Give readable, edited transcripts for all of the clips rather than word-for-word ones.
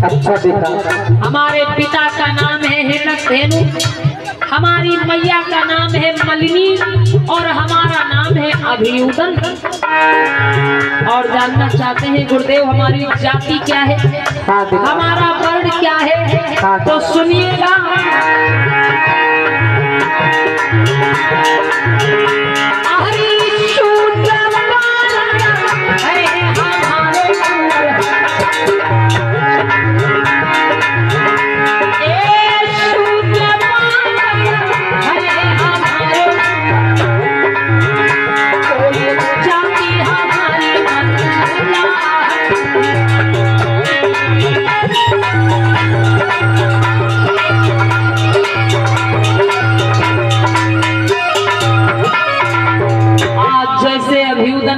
अच्छा बेटा, हमारे पिता का नाम है हिरण्य धेनु, हमारी मैया का नाम है मलिनी और हमारा नाम है अभियुदन। और जानना चाहते हैं गुरुदेव हमारी जाति क्या है, हमारा वर्ण क्या है, तो सुनिएगा।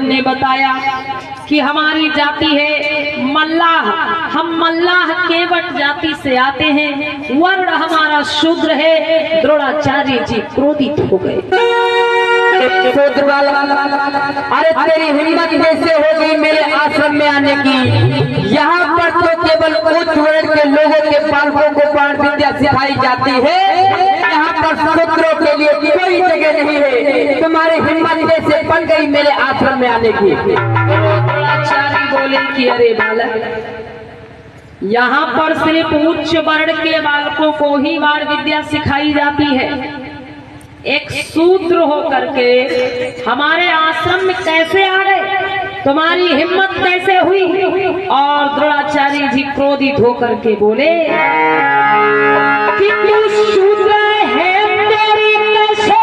ने बताया कि हमारी जाति है मल्लाह, हम मल्लाह केवट जाति से आते हैं, वर्ण हमारा शूद्र है। द्रोणाचार्य जी क्रोधित हो गए। अरे तेरी हिम्मत कैसे होगी मेरे आश्रम में आने की? यहाँ पर तो केवल उच्च वर्ण के लोगों के बालकों को बाण विद्या सिखाई जाती है, यहाँ पर शूद्रों के लिए कोई जगह नहीं है। तुम्हारी हिम्मत कैसे बन गई मेरे आश्रम में आने की? द्रोणाचार्य बोले कि अरे बालक, यहाँ पर सिर्फ उच्च वर्ण के बालकों को ही बाण विद्या सिखाई जाती है। एक शूद्र होकर के हमारे आश्रम में कैसे आ गए? तुम्हारी हिम्मत कैसे हुई? और द्रोणाचार्य जी क्रोधित होकर के बोले कि तू शूद्र है, तेरी कैसे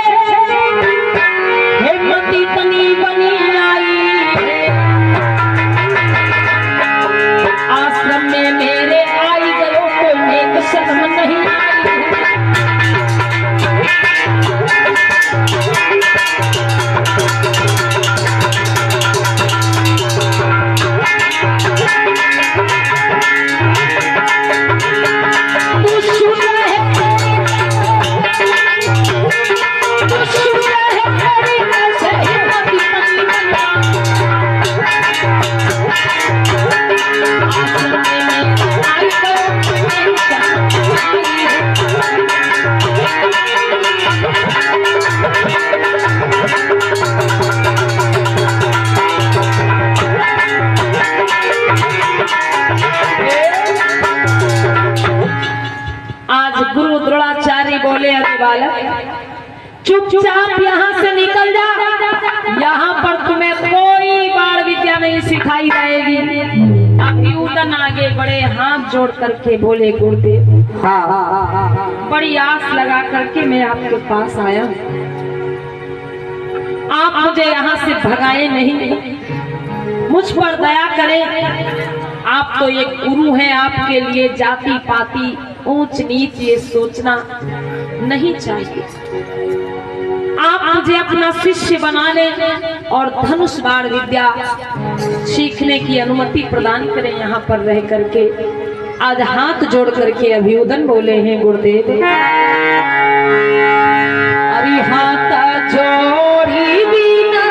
हिम्मत इतनी बनी आई है? आश्रम में मेरे आई गयो कोई नेक शर्म नहीं आई। गुरु द्रोणाचार्य बोले अरे बालक, चुपचाप यहाँ से निकल जा, यहाँ पर तुम्हें कोई बाण विद्या नहीं सिखाई जाएगी। अभियुदन आगे बड़े हाथ जोड़ करके बोले गुरुदेव, बड़ी आस लगा करके मैं आपके पास आया, आप मुझे यहाँ से भगाए नहीं, मुझ पर दया करें। आप तो एक गुरु हैं, आपके लिए जाति पाति ऊंच नीच ये सोचना नहीं चाहिए। आप मुझे अपना शिष्य बना लें और धनुष बाण विद्या सीखने की अनुमति प्रदान करें यहाँ पर रह करके। आज हाथ जोड़ करके अभियुदन बोले हैं गुरुदेव, अरे हाथ जोड़ी बिना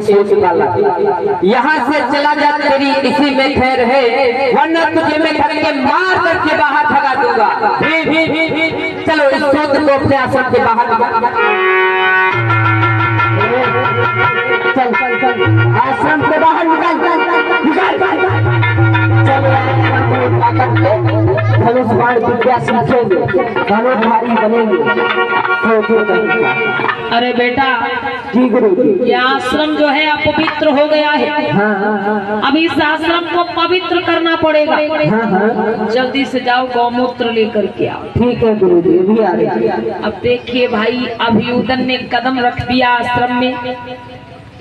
सोच वाला, यहाँ से चला जा तेरी इसी में खैर है, वरना तुझे मैं घर के मार करके बाहर भगा दूंगा। चलो इस सूत्र को अपने आश्रम के बाहर चल चल चल, आश्रम के बाहर निकाल धनुष बाण विद्या सीखेंगे, धनुषधारी बनेंगे। अरे बेटा जी गुरु जी, ये आश्रम जो है अपवित्र हो गया है। हाँ। अब इस आश्रम को पवित्र करना पड़ेगा। हाँ। जल्दी से जाओ गौमूत्र लेकर के आओ। ठीक है गुरु जी, अभी आ रहे हैं। अब देखिए भाई, अभियुदन ने कदम रख दिया आश्रम में,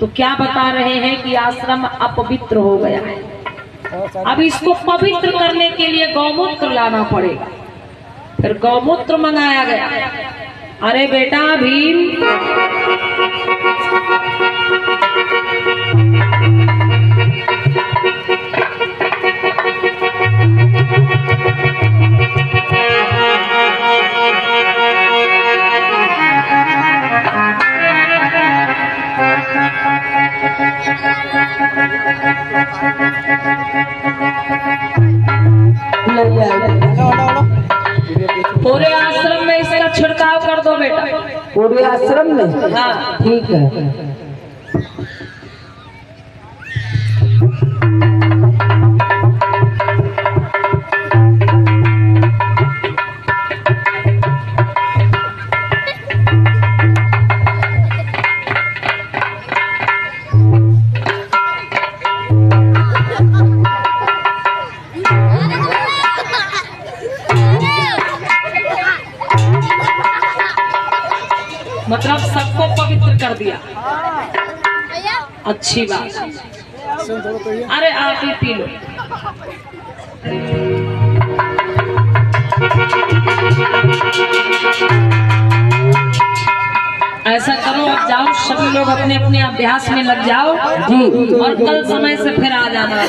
तो क्या बता रहे हैं कि आश्रम अपवित्र हो गया है। अब इसको पवित्र करने के लिए गौमूत्र लाना पड़ेगा। फिर गौमूत्र मंगाया गया। अरे बेटा भीम, पूरे आश्रम में इसका छिड़काव कर दो बेटा। पूरे आश्रम में? हाँ ठीक है। मतलब सबको पवित्र कर दिया। अच्छी बात। अरे आप ही पी लो। ऐसा करो, अब जाओ सभी लोग अपने अपने अभ्यास में लग जाओ जी, और कल समय से फिर आ जाना।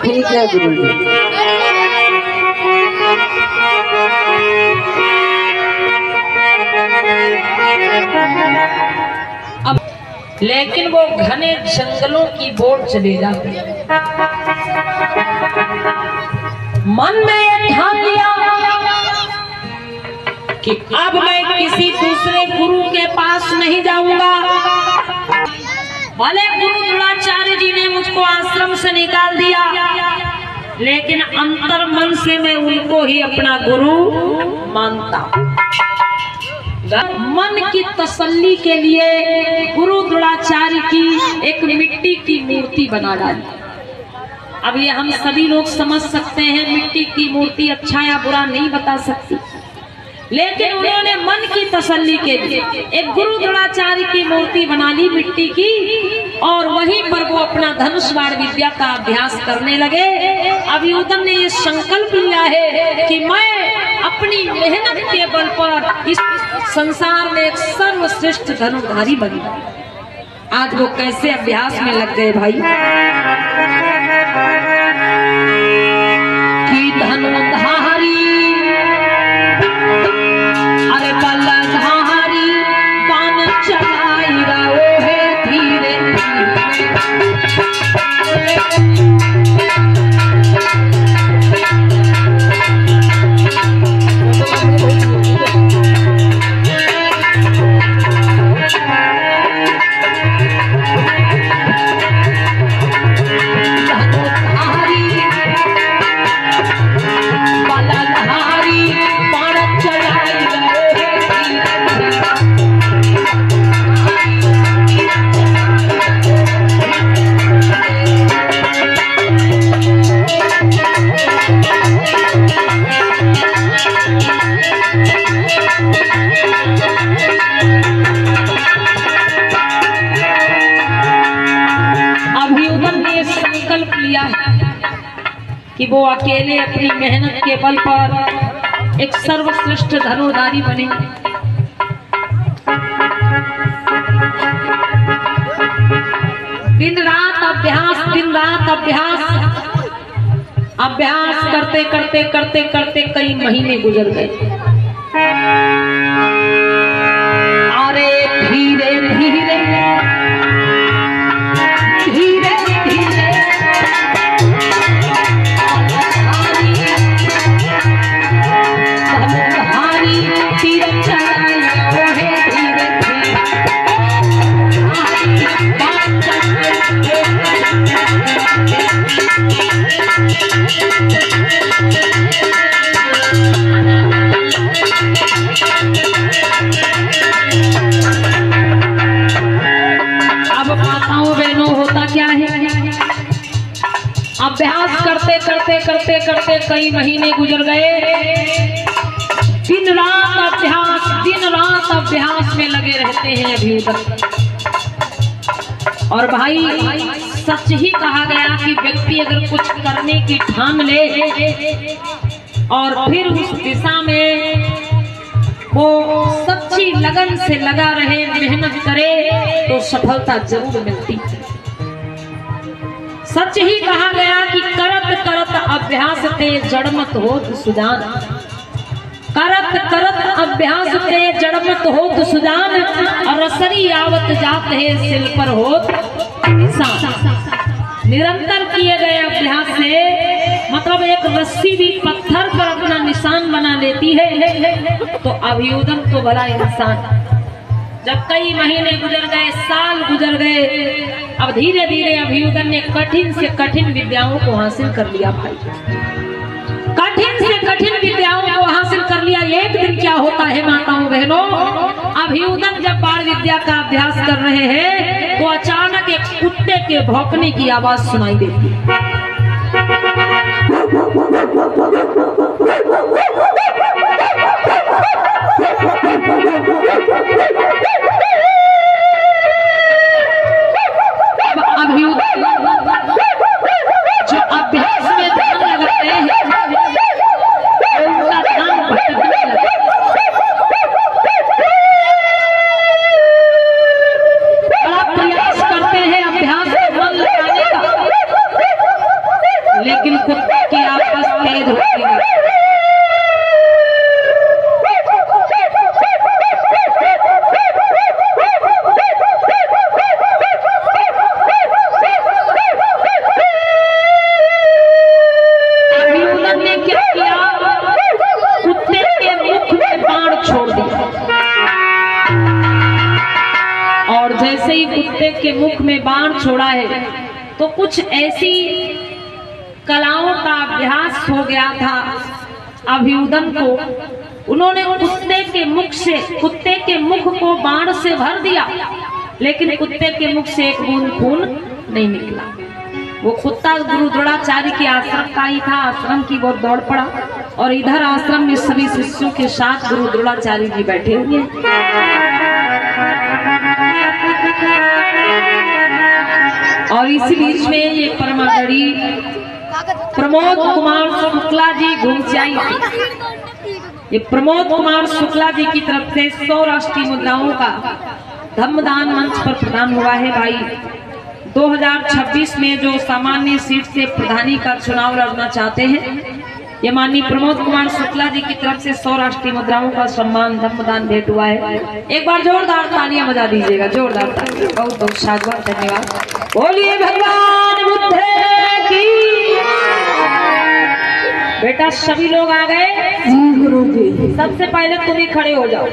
ठीक है गुरु जी। अब लेकिन वो घने जंगलों की बोर्ड चले जाते। मन में ये ठान लिया कि अब मैं किसी दूसरे गुरु के पास नहीं जाऊंगा। भले गुरु द्रोणाचार्य जी ने मुझको आश्रम से निकाल दिया, लेकिन अंतर मन से मैं उनको ही अपना गुरु मानता हूं। मन की तसल्ली के लिए गुरु द्रोणाचार्य की एक मिट्टी की मूर्ति बना डाली। अब ये हम सभी लोग समझ सकते हैं, मिट्टी की मूर्ति अच्छा या बुरा नहीं बता सकती, लेकिन उन्होंने मन की तसल्ली के लिए एक गुरु द्रोणाचार्य की मूर्ति बना ली मिट्टी की, और वहीं पर वो अपना धनुष बाण विद्या का अभ्यास करने लगे। अभियुदन ने ये संकल्प लिया है कि मैं अपनी मेहनत के बल पर इस संसार में एक सर्वश्रेष्ठ धनुर्धारी बनी। आज वो कैसे अभ्यास में लग गए भाई कि धनुर्धारी, अरे बलधारी बाण चलाई रहो है धीरे कि वो अकेले अपनी मेहनत के बल पर एक सर्वश्रेष्ठ धनुर्धारी बने। दिन रात अभ्यास, दिन रात अभ्यास, अभ्यास करते करते करते करते कई महीने गुजर गए। अरे धीरे धीरे अब माताओं बहनों होता क्या है, अभ्यास करते करते करते करते कई महीने गुजर गए। दिन रात अभ्यास में लगे रहते हैं अभियुदक। और भाई सच ही कहा गया कि व्यक्ति अगर कुछ करने की ठान ले और फिर उस दिशा में वो सच्ची लगन से लगा रहे, मेहनत करे, तो सफलता जरूर मिलती है। सच ही कहा गया कि करत करत अभ्यास ते जड़मत होत सुजान, करत करत अभ्यास ते जड़मत होत सुजान, रसरी आवत जात है सिल पर होत निशान। निरंतर किए गए अभ्यास से मतलब एक रस्सी भी पत्थर पर अपना निशान बना लेती है, तो अभियुदन तो भला इंसान। जब कई महीने गुजर गए, साल गुजर गए, अब धीरे धीरे अभियुदन ने कठिन से कठिन विद्याओं को हासिल कर लिया। भाई कठिन से कठिन विद्याओं को हासिल कर लिया। एक दिन क्या होता है माताओं बहनों, अभियुदन जब बाण विद्या का अभ्यास कर रहे हैं तो अचानक एक कुत्ते के भौंकने की आवाज सुनाई देती है। जो अभ्यास में ध्यान लगाते हैं उनका ध्यान भटकने लगता है। बड़ा प्रयास करते हैं अभ्यास में मन लगाने का, लेकिन कुत्ते की आवाज तेज होती है। जैसे ही कुत्ते के मुख में बाण छोड़ा है तो कुछ ऐसी कलाओं का अभ्यास हो गया था अभियुदन को। उन्होंने कुत्ते के मुख को बाण से भर दिया, लेकिन कुत्ते के मुख से एक बूंद खून नहीं निकला। वो कुत्ता गुरु द्रोणाचार्य के आश्रम का ही था। आश्रम की बहुत दौड़ पड़ा और इधर आश्रम में सभी शिष्यों के साथ गुरु द्रोणाचार्य जी बैठे हुए। और इसी बीच में ये परमागढ़ी प्रमोद कुमार शुक्ला जी घूमचाई थे। ये प्रमोद कुमार शुक्ला जी की तरफ से 100 राष्ट्रीय मुद्राओं का धम्मदान मंच पर प्रदान हुआ है। भाई 2026 में जो सामान्य सीट से प्रधानी का चुनाव लड़ना चाहते हैं, ये माननीय प्रमोद कुमार शुक्ला जी की तरफ से 100 राष्ट्रीय मुद्राओं का सम्मान धम्मदान भेंट हुआ है। एक बार जोरदार तालियां बजा दीजिएगा, जोरदार तालियां। बहुत बहुत साधुवाद, धन्यवाद। बोलिए भगवान बुद्ध की। बेटा सभी लोग आ गए? जी गुरु जी। सबसे पहले तुम ही खड़े हो जाओ।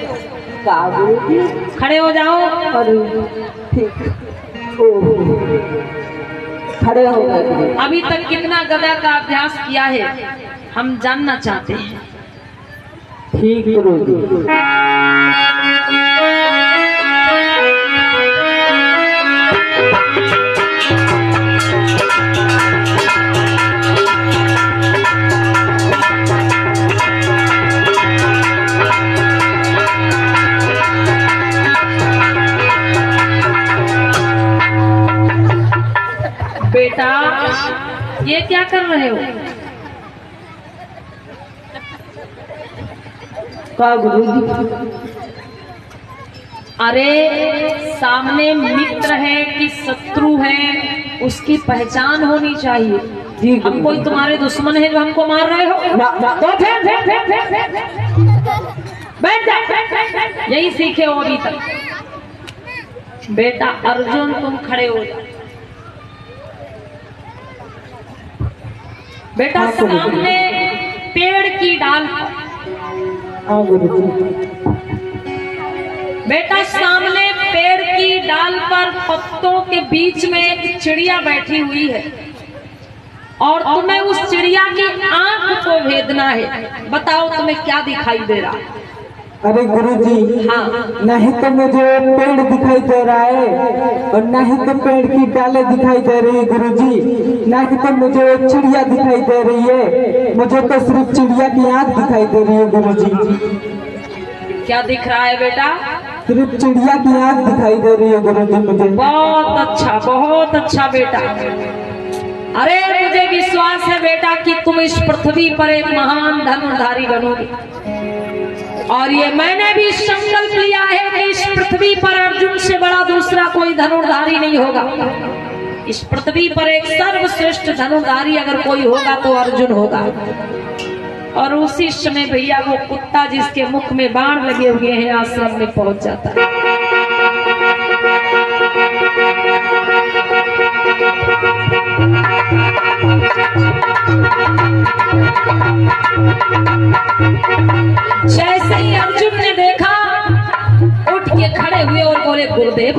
खड़े हो जाओ। खड़े हो गए। अभी तक कितना गदा का अभ्यास किया है हम जानना चाहते हैं। ठीक गुरु जी। बेटा ये क्या कर रहे हो? का गुरुजी? अरे सामने मित्र है कि शत्रु है उसकी पहचान होनी चाहिए। जी हम कोई तुम्हारे दुश्मन है जो हमको मार रहे हो? तो बैठ जा। यही सीखे हो अभी तक। बेटा अर्जुन तुम खड़े हो जाओ। बेटा सामने पेड़ की डाल पर, बेटा सामने पेड़ की डाल पर पत्तों के बीच में एक चिड़िया बैठी हुई है। और तुम्हें उस चिड़िया की आंख को भेदना है। बताओ तुम्हें क्या दिखाई दे रहा है? अरे गुरुजी, हाँ, नहीं तो मुझे पेड़ दिखाई दे रहा है और नहीं तो पेड़ की डालें दिखाई दे रही है गुरुजी, नहीं तो मुझे चिड़िया दिखाई दे रही है। मुझे तो सिर्फ चिड़िया की आंख दिखाई दे रही है गुरुजी। क्या दिख रहा है बेटा? सिर्फ चिड़िया की आंख दिखाई दे रही है गुरुजी मुझे। बहुत अच्छा बेटा। अरे मुझे विश्वास है बेटा कि तुम इस पृथ्वी पर एक महान धनुर्धारी बनोगे। और ये मैंने भी संकल्प लिया है कि इस पृथ्वी पर अर्जुन से बड़ा दूसरा कोई धनुर्धारी नहीं होगा। इस पृथ्वी पर एक सर्वश्रेष्ठ धनुर्धारी अगर कोई होगा तो अर्जुन होगा। और उसी समय भैया वो कुत्ता जिसके मुख में बाण लगे हुए हैं आश्रम में पहुंच जाता है। जैसे ही अर्जुन ने देखा, उठ के खड़े हुए और बोले गुरुदेव।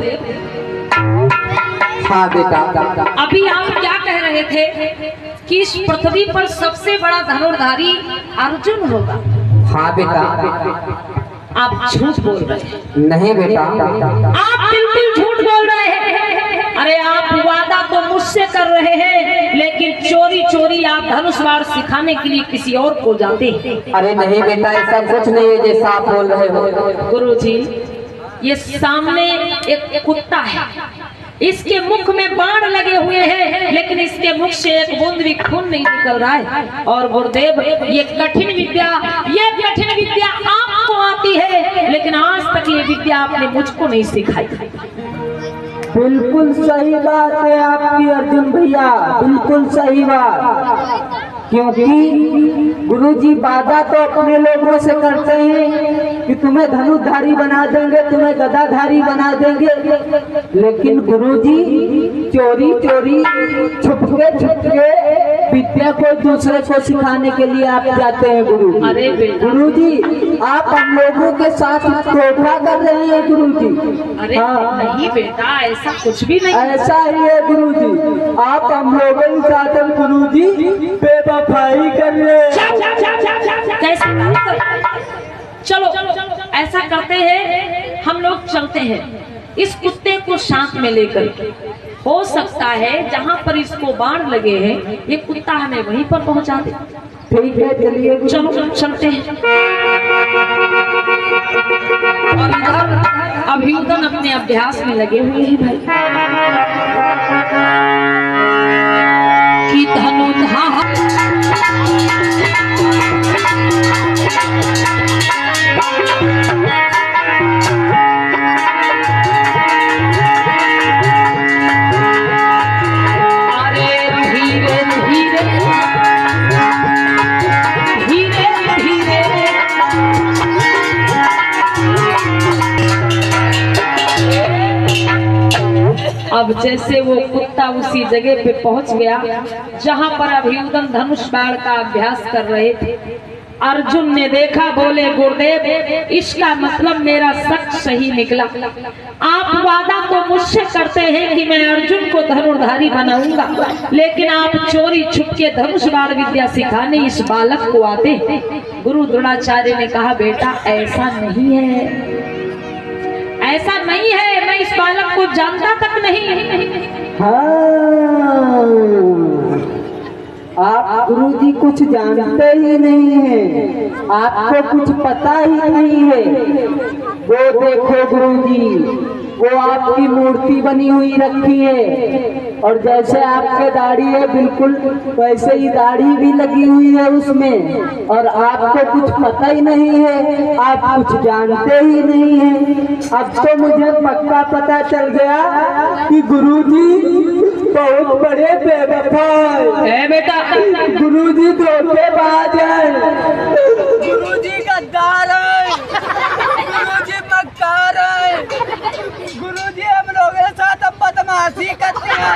हाँ बेटा। अभी आप क्या कह रहे थे कि इस पृथ्वी पर सबसे बड़ा धनुर्धारी अर्जुन होगा? हाँ बेटा। आप झूठ बोल रहे हैं। नहीं बेटा, आप बिल्कुल झूठ बोल रहे हैं। अरे आप वादा तो मुझसे कर रहे हैं, लेकिन चोरी चोरी आप धनुषवाड़ सिखाने के लिए किसी और को जाते हैं। अरे नहीं बेटा, ऐसा कुछ नहीं है जैसा आप बोल रहे हो। गुरुजी, ये सामने एक कुत्ता है, इसके मुख में बाण लगे हुए हैं, लेकिन इसके मुख से एक बूंद भी खून नहीं निकल रहा है। और गुरुदेव, ये कठिन विद्या आपको आती है, लेकिन आज तक ये विद्या आपने मुझको नहीं सिखाई। बिल्कुल सही बात है आपकी अर्जुन भैया, बिल्कुल सही बात। क्योंकि गुरुजी वादा तो अपने लोगों से करते हैं कि तुम्हें धनुर्धारी बना देंगे, तुम्हें गदाधारी बना देंगे, लेकिन गुरुजी चोरी चोरी छुपके विद्या को दूसरे को सिखाने के लिए आप जाते हैं गुरु। अरे गुरुजी, आप हम लोगों के साथ धोखा कर रहे हैं गुरुजी। अरे नहीं बेटा, ऐसा कुछ भी नहीं। ऐसा ही है गुरुजी, आप हम लोगों के साथ गुरुजी बेवफाई कर रहे हैं। चलो ऐसा करते हैं, हम लोग चलते हैं इस कुत्ते को साथ में लेकर। हो सकता है जहाँ पर इसको बाण लगे हैं ये कुत्ता हमें वहीं पर पहुँचा दे। ठीक है, चलिए चलो चलते हैं। और इधर अभियुदन अपने अभ्यास में लगे हुए हैं भाई कि अब जैसे वो कुत्ता उसी जगह पे पहुंच गया जहां पर अभियुदन धनुष बाण का अभ्यास कर रहे थे। अर्जुन ने देखा, बोले गुरुदेव, इसका मतलब मेरा शक सही निकला। आप वादा तो मुझसे करते हैं कि मैं अर्जुन को धनुर्धारी बनाऊंगा, लेकिन आप चोरी छुप के धनुष बाण विद्या सिखाने इस बालक को आते। गुरु द्रोणाचार्य ने कहा, बेटा ऐसा नहीं है, ऐसा नहीं है, मैं इस बालक को जानता तक नहीं। हाँ, आप गुरुजी कुछ जानते ही नहीं हैं, आपको कुछ पता ही नहीं है। वो देखो गुरुजी, वो आपकी मूर्ति बनी हुई रखी है और जैसे आपके दाढ़ी है बिल्कुल वैसे ही दाढ़ी भी लगी हुई है उसमें, और आपको कुछ पता ही नहीं है, आप कुछ जानते ही नहीं हैं। अब तो मुझे पक्का पता चल गया कि गुरुजी बहुत बड़े बेवफा है। बेटा गुरुजी धोखेबाज है, गुरुजी गद्दार है, गुरुजी मक्कार है, गुरुजी हम लोगों के साथ अब बदमाशी करते हैं,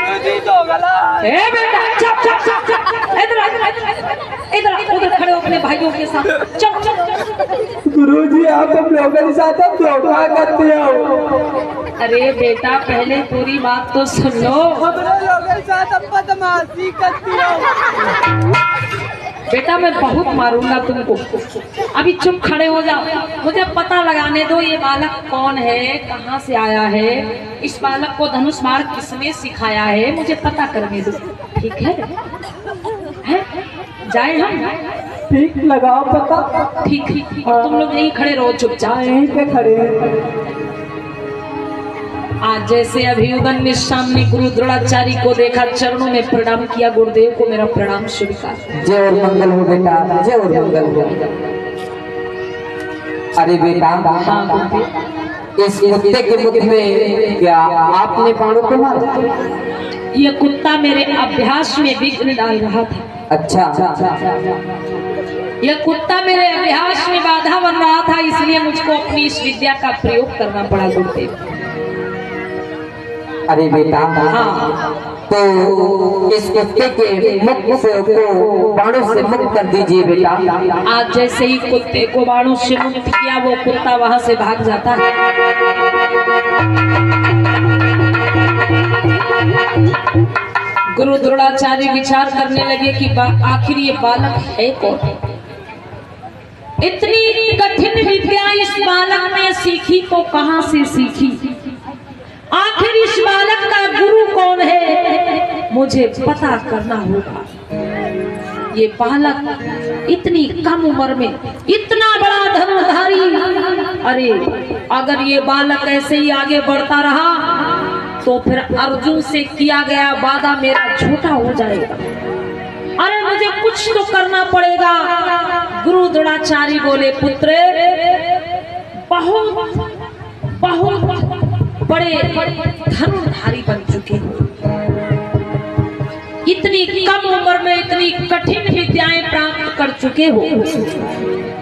गुरुजी दोगला है। बेटा चुप चुप चुप, इधर इधर उधर खड़े हो अपने भाइयों के साथ। चल चल। गुरुजी आप हम लोगों के साथ अब धोखा करते हो। अरे बेटा पहले पूरी बात तो सुन लो। हमारे लोगों के साथ अब बदमाशी करती हो। बेटा मैं बहुत मारूंगा तुमको, अभी चुप खड़े हो जाओ। मुझे पता लगाने दो ये बालक कौन है, कहाँ से आया है, इस बालक को धनुष मार किसने सिखाया है, मुझे पता करने दो। ठीक है? जाए हम? ठीक लगाओ पता। ठीक ठीक। और तुम लोग यहीं खड़े रहो चुपचाप। यहीं पे खड़े। आज जैसे अभियुदन ने सामने गुरु द्रोणाचार्य को देखा, चरणों में प्रणाम किया। गुरुदेव को मेरा प्रणाम स्वीकार। जय और मंगल हो बेटा, जय और मंगल हो। अरे बेटा, इस कुत्ते के मुख में क्या आपने बाणों को मारा? ये कुत्ता मेरे अभ्यास में विघ्न डाल रहा था। अच्छा, यह कुत्ता मेरे अभ्यास में बाधा बन रहा था, इसलिए मुझको अपनी इस विद्या का प्रयोग करना पड़ा गुरुदेव। अरे बेटा, हाँ। तो इस कुत्ते के मुख से को बाणों से मुक्त कर दीजिए बेटा। आज जैसे ही कुत्ते को बाणों से मुक्त किया, वो कुत्ता वहां से भाग जाता है। गुरु द्रोणाचार्य विचार करने लगे कि आखिर ये बालक है कौन? इतनी कठिन विद्या इस बालक ने सीखी तो कहां से सीखी? आखिर इस बालक का गुरु कौन है, मुझे पता करना होगा। ये बालक इतनी कम उम्र में इतना बड़ा धनुर्धारी, अरे अगर ये बालक ऐसे ही आगे बढ़ता रहा तो फिर अर्जुन से किया गया वादा मेरा झूठा हो जाएगा। अरे मुझे कुछ तो करना पड़ेगा। गुरु द्रोणाचार्य बोले, पुत्र बहुत बहुत बड़े धनुर्धारी बन चुके हो, इतनी कम उम्र में इतनी कठिन विद्याएं प्राप्त कर चुके हो,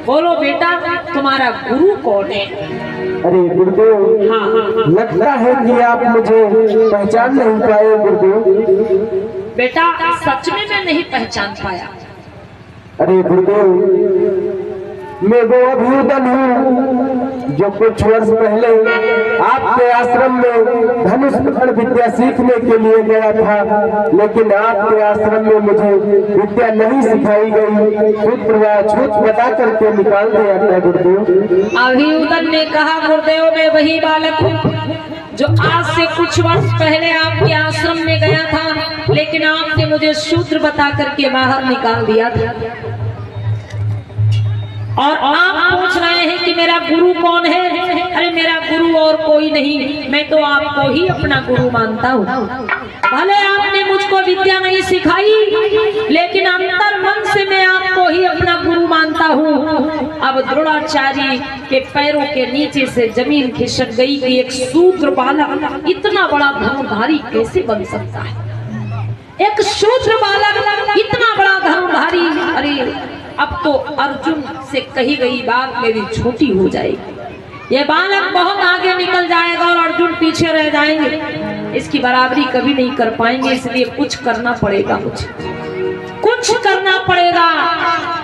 बोलो बेटा तुम्हारा गुरु कौन है? अरे गुरुदेव, हाँ हाँ हाँ। लगता है कि आप मुझे पहचान नहीं पाए गुरुदेव। बेटा सच में मैं नहीं पहचान पाया। अरे गुरुदेव, मैं वो अभियुदन हूँ जो कुछ वर्ष पहले आपके आश्रम में धनुष पकड़ विद्या सीखने के लिए गया था, लेकिन आपके आश्रम में मुझे विद्या नहीं सिखाई गई। पुत्र व झूठ बता करके निकाल दिया था गुरुदेव। अभियुदन ने कहा, गुरुदेव मैं वही बालक हूँ जो आज से कुछ वर्ष पहले आपके आश्रम में गया था, लेकिन आपने मुझे शूद्र बता करके बाहर निकाल दिया था। और आप पूछ रहे हैं कि मेरा गुरु कौन है? अरे मेरा गुरु और कोई नहीं, मैं तो आपको ही अपना गुरु मानता हूँ। भले आपने मुझको विद्या नहीं सिखाई, लेकिन अंतर मन से मैं आपको ही अपना गुरु मानता हूँ। अब द्रोणाचार्य के पैरों के नीचे से जमीन खिसक गई कि एक शूद्र बालक इतना बड़ा धनुर्धारी कैसे बन सकता है? एक शूद्र बालक इतना बड़ा धनुर्धारी, अरे अब तो अर्जुन से कही गई बात मेरी झूठी हो जाएगी। ये बालक बहुत आगे निकल जाएगा और अर्जुन पीछे रह जाएंगे, इसकी बराबरी कभी नहीं कर पाएंगे। इसलिए कुछ करना पड़ेगा, मुझे कुछ करना पड़ेगा।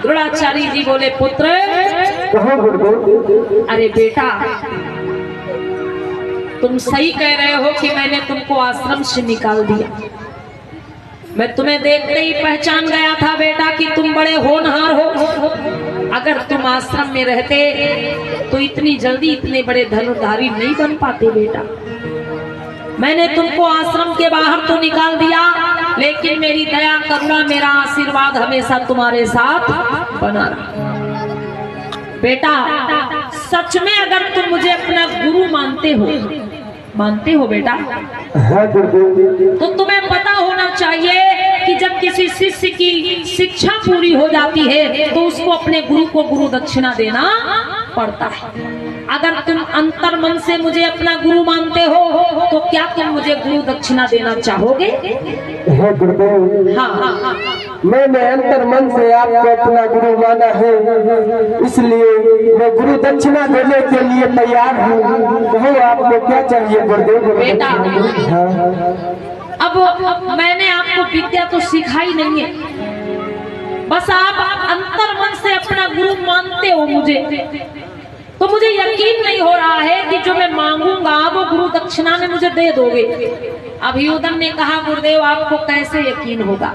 द्रोणाचार्य जी बोले, पुत्र अरे बेटा तुम सही कह रहे हो कि मैंने तुमको आश्रम से निकाल दिया। मैं तुम्हें देखते ही पहचान गया था बेटा कि तुम बड़े होनहार हो। अगर तुम आश्रम में रहते तो इतनी जल्दी इतने बड़े धनुर्धारी नहीं बन पाते बेटा। मैंने तुमको आश्रम के बाहर तो निकाल दिया, लेकिन मेरी दया करुणा मेरा आशीर्वाद हमेशा तुम्हारे साथ बना रहा। बेटा सच में अगर तुम मुझे अपना गुरु मानते हो बेटा, तो तुम्हें पता होना चाहिए कि जब किसी शिष्य की शिक्षा पूरी हो जाती है तो उसको अपने गुरु को गुरु दक्षिणा देना पड़ता है। अगर तुम अंतर मन से मुझे अपना गुरु मानते हो तो क्या तुम मुझे गुरु दक्षिणा देना चाहोगे? गुरुदेव, हाँ हाँ हाँ। मैंने अंतर मन से आपको अपना गुरु माना है, इसलिए मैं गुरु दक्षिणा देने के लिए तैयार हूँ। कहो आपको क्या चाहिए गुरुदेव? बेटा हाँ। अब मैंने आपको विद्या तो सिखाई नहीं है, बस आप अंतर मन से अपना गुरु मानते हो मुझे, तो मुझे यकीन नहीं हो रहा है कि जो मैं मांगूंगा वो गुरु दक्षिणा में मुझे दे दोगे। अभियुदन ने कहा गुरुदेव आपको कैसे यकीन होगा?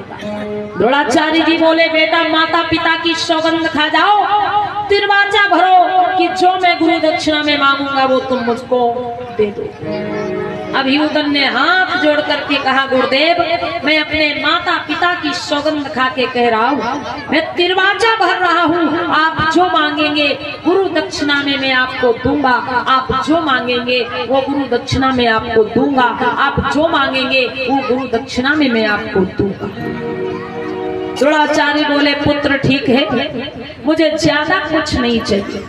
द्रोणाचार्य जी बोले बेटा माता पिता की सौगंध खा जाओ, तिरवाचा भरो कि जो मैं गुरु दक्षिणा में मांगूंगा वो तुम मुझको दे दो। अभियुदन ने हाथ जोड़ करके कहा गुरुदेव मैं अपने माता पिता की सौगंध खा के कह रहा हूँ, मैं तिरवाचा भर रहा हूँ, आप जो मांगेंगे गुरु दक्षिणा में मैं आपको दूंगा, आप जो मांगेंगे वो गुरु दक्षिणा में आपको दूंगा, आप जो मांगेंगे वो गुरु दक्षिणा में मैं आपको दूंगा। द्रोणाचार्य बोले पुत्र ठीक है, मुझे ज्यादा कुछ नहीं चाहिए,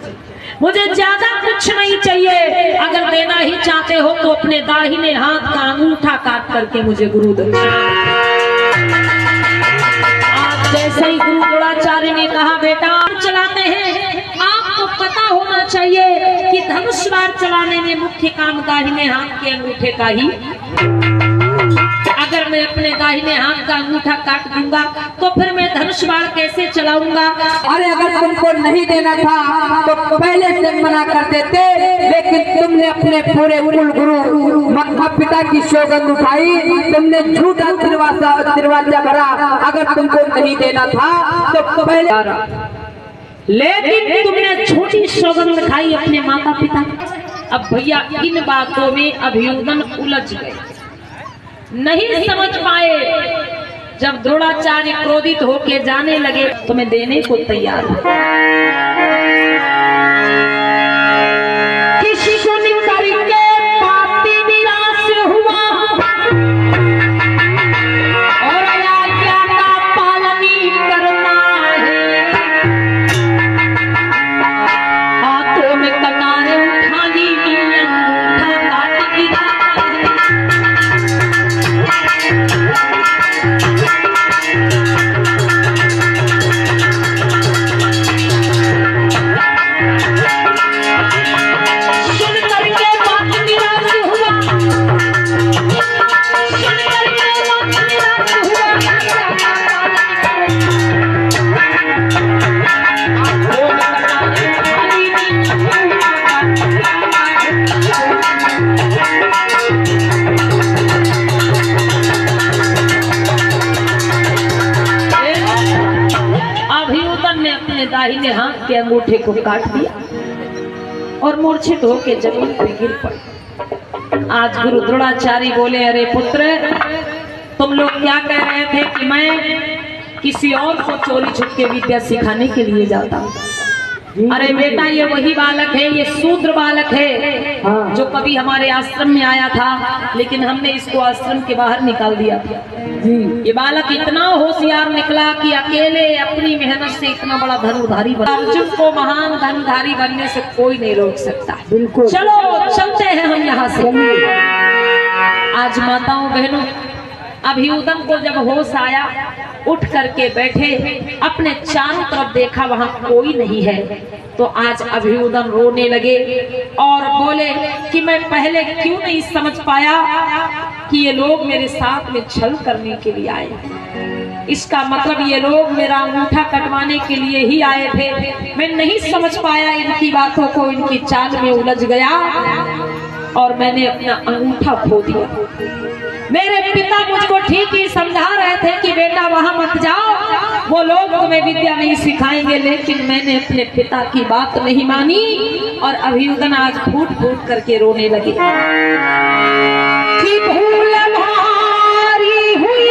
मुझे ज्यादा कुछ नहीं चाहिए, अगर देना ही चाहते हो तो अपने दाहिने हाथ का अंगूठा काट करके मुझे गुरु दक्षिणा। आप जैसे ही गुरु द्रोणाचार्य ने कहा बेटा चलाते हैं, आपको पता होना चाहिए कि धनुष बाण चलाने में मुख्य काम दाहिने हाथ के अंगूठे का ही। अगर मैं अपने दाहिने हाथ का अंगूठा काट दूंगा तो फिर मैं धनुष बाण कैसे चलाऊंगा? अरे अगर तुमको नहीं देना था तो पहले से मना कर देते, लेकिन तुमने अपने पूरे कुल गुरु माता पिता की सौगंध उठाई, तुमने झूठा तिरवाचा भरा। अगर तुमको नहीं देना था तो पहले, लेकिन तुमने झूठी सौगंध खाई अपने माता पिता। अब भैया इन बातों में अभियुदन उलझ गए, नहीं समझ पाए। जब द्रोणाचार्य क्रोधित होके जाने लगे तो मैं देने को तैयार हूं। किसी को निकर के पापी निराश हुआ और आज्ञा का पालन करना है, हाथों में कटारे उठा ली, अंगूठा काट गिरा। दाहिने हाथ के अंगूठे को काट दिया और मूर्छित होके जमीन पर गिर पड़े। आज गुरु द्रोणाचार्य बोले अरे पुत्र तुम लोग क्या कह रहे थे कि मैं किसी और को चोरी छुपके विद्या सिखाने के लिए जाता हूँ? अरे बेटा ये वही बालक है, ये शूद्र बालक है जो कभी हमारे आश्रम में आया था, लेकिन हमने इसको आश्रम के बाहर निकाल दिया था। ये बालक इतना होशियार निकला कि अकेले अपनी मेहनत से इतना बड़ा धनुधारी बना। अर्जुन को महान धनुधारी बनने से कोई नहीं रोक सकता। बिल्कुल चलो चलते हैं हम यहाँ से। आज माताओं बहनों अभियुदन को जब होश आया उठ करके बैठे, अपने चारों तरफ देखा वहां कोई नहीं है, तो आज अभियुदन रोने लगे और बोले कि मैं पहले क्यों नहीं समझ पाया कि ये लोग मेरे साथ में छल करने के लिए आए। इसका मतलब ये लोग मेरा अंगूठा कटवाने के लिए ही आए थे। मैं नहीं समझ पाया इनकी बातों को, इनकी चाल में उलझ गया और मैंने अपना अंगूठा खो दिया। मेरे पिता मुझको ठीक ही समझा रहे थे कि बेटा वहां मत जाओ, वो लोग तुम्हें विद्या नहीं सिखाएंगे, लेकिन मैंने अपने पिता की बात नहीं मानी और अभियुदन आज फूट फूट करके रोने लगे कि भूल भारी हुई।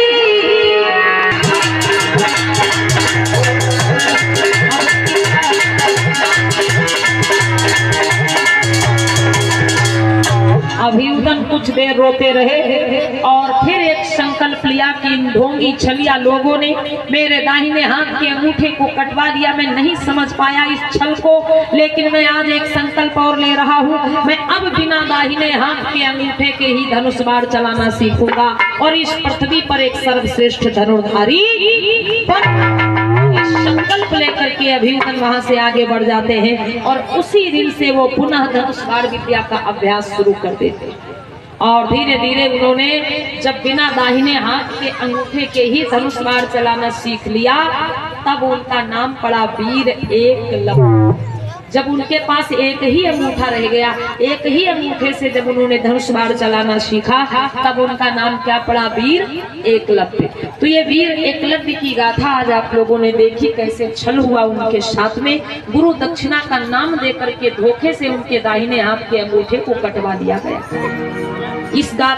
अभियुदन कुछ देर रोते रहे और फिर एक संकल्प लिया कि इन ढोंगी छलिया लोगों ने मेरे दाहिने हाथ के अंगूठे को कटवा दिया। मैं नहीं समझ पाया इस छल को, लेकिन मैं आज एक संकल्प और ले रहा हूँ। मैं अब बिना दाहिने हाथ के अंगूठे के ही धनुष बाण चलाना सीखूंगा और इस पृथ्वी पर एक सर्वश्रेष्ठ धनुर्धारी संकल्प लेकर के अभियुदन वहां से आगे बढ़ जाते हैं और उसी दिन से वो पुनः धनुष बाण विद्या का अभ्यास शुरू कर देते हैं। और धीरे धीरे उन्होंने जब बिना दाहिने हाथ के अंगूठे के ही धनुष बाण चलाना सीख लिया, तब उनका नाम पड़ा वीर एकलव्य। जब उनके पास एक ही अंगूठा रह गया, एक ही अंगूठे से जब उन्होंने धनुष बाण चलाना सीखा, तब उनका नाम क्या पड़ा? वीर एकलव्य। तो ये वीर एकलव्य की गाथा आज आप लोगों ने देखी, कैसे छल हुआ उनके साथ में। गुरु दक्षिणा का नाम देकर के धोखे से उनके दाहिने हाथ के अंगूठे को कटवा दिया गया। इस गाथा